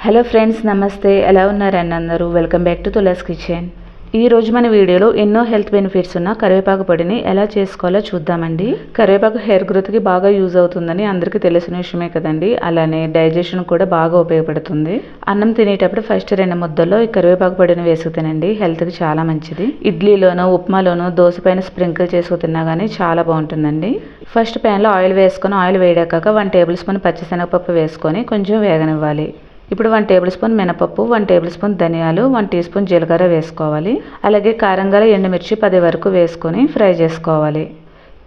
Hello friends, నమస్తే. ఎలా ఉన్నారండి అందరూ? Welcome back to Tulas kitchen. ఈ రోజు మన వీడియోలో ఎన్నో హెల్త్ బెనిఫిట్స్ ఉన్న కరివేపాకు పొడిని ఎలా చేసుకోవాలో చూద్దామండి. కరివేపాకు హెయిర్ గ్రోత్కి బాగా యూజ్ అవుతుందని అందరికీ తెలిసిన విషయమే కదండి. అలానే డైజెషన్ కూడా బాగా ఉపయోగపడుతుంది. అన్నం తినేటప్పుడు ఫస్ట్ 2 ముద్దల్లో ఈ కరివేపాకు పొడిని వేసుకు తినండి. హెల్త్కి చాలా మంచిది. ఇడ్లీలోనో ఉప్మాలోనో దోశ పైన స్ప్రింకిల్ చేసుకు తిన్నా కానీ చాలా బాగుంటుందండి. ఫస్ట్ ప్యాన్లో ఆయిల్ వేసుకొని ఆయిల్ వేడాక 1 టేబుల్ స్పూన్ పచ్చిశనగపప్పు వేసుకొని కొంచెం వేగనివ్వాలి. ఇప్పుడు 1 టేబుల్ స్పూన్ మినపప్పు, 1 టేబుల్ స్పూన్ ధనియాలు, 1 టీ స్పూన్ జీలకర్ర వేసుకోవాలి. అలాగే కారంగా ఎండుమిర్చి 10 వరకు వేసుకొని ఫ్రై చేసుకోవాలి.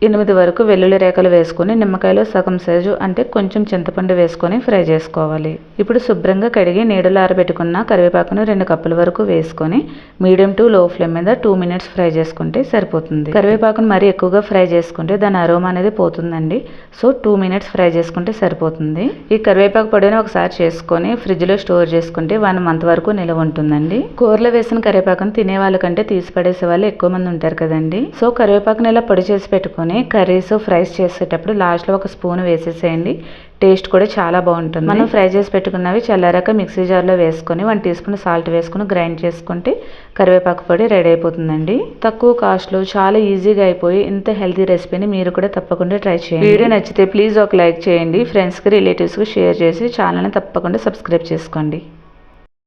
8 వరకు వెల్లుల్లి రేఖలు వేసుకొని నిమ్మకాయలో సగం సైజు అంటే కొంచెం చింతపండు వేసుకొని ఫ్రై చేసుకోవాలి. ఇప్పుడు శుభ్రంగా కడిగి నీడలో ఆరబెట్టుకున్న కరివేపాకును 2 కప్పుల వరకు వేసుకొని మీడియం టు లో ఫ్లేమ్ మీద 2 మినిట్స్ ఫ్రై చేసుకుంటే సరిపోతుంది. కరివేపాకును మరీ ఎక్కువగా ఫ్రై చేసుకుంటే దాని అరోమా అనేది పోతుందండి. సో 2 మినిట్స్ ఫ్రై చేసుకుంటే సరిపోతుంది. ఈ కరివేపాకు పొడిని ఒకసారి చేసుకొని ఫ్రిడ్జ్లో స్టోర్ చేసుకుంటే 1 మంత్ వరకు నిల్వ ఉంటుందండి. కూరలో వేసిన కరివేపాకును తినే వాళ్ళకంటే తీసి పడేసే వాళ్ళు ఎక్కువ మంది ఉంటారు కదండి. సో కరివేపాకుని ఇలా పొడి చేసి పెట్టుకొని కర్రీస్ ఫ్రైస్ చేసేటప్పుడు లాస్ట్లో 1 స్పూన్ వేసేసేయండి. టేస్ట్ కూడా చాలా బాగుంటుంది. మనం ఫ్రై చేసి పెట్టుకున్నవి చల్లారాక మిక్సీ జార్లో వేసుకొని 1 టీ స్పూన్ సాల్ట్ వేసుకొని గ్రైండ్ చేసుకుంటే కరివేపాకు పొడి రెడీ అయిపోతుందండి. తక్కువ కాస్ట్లో చాలా ఈజీగా అయిపోయి ఇంత హెల్తీ రెసిపీని మీరు కూడా తప్పకుండా ట్రై చేయండి. వీడియో నచ్చితే ప్లీజ్ ఒక లైక్ చేయండి. ఫ్రెండ్స్కి రిలేటివ్స్కి షేర్ చేసి ఛానల్ని తప్పకుండా సబ్స్క్రైబ్ చేసుకోండి.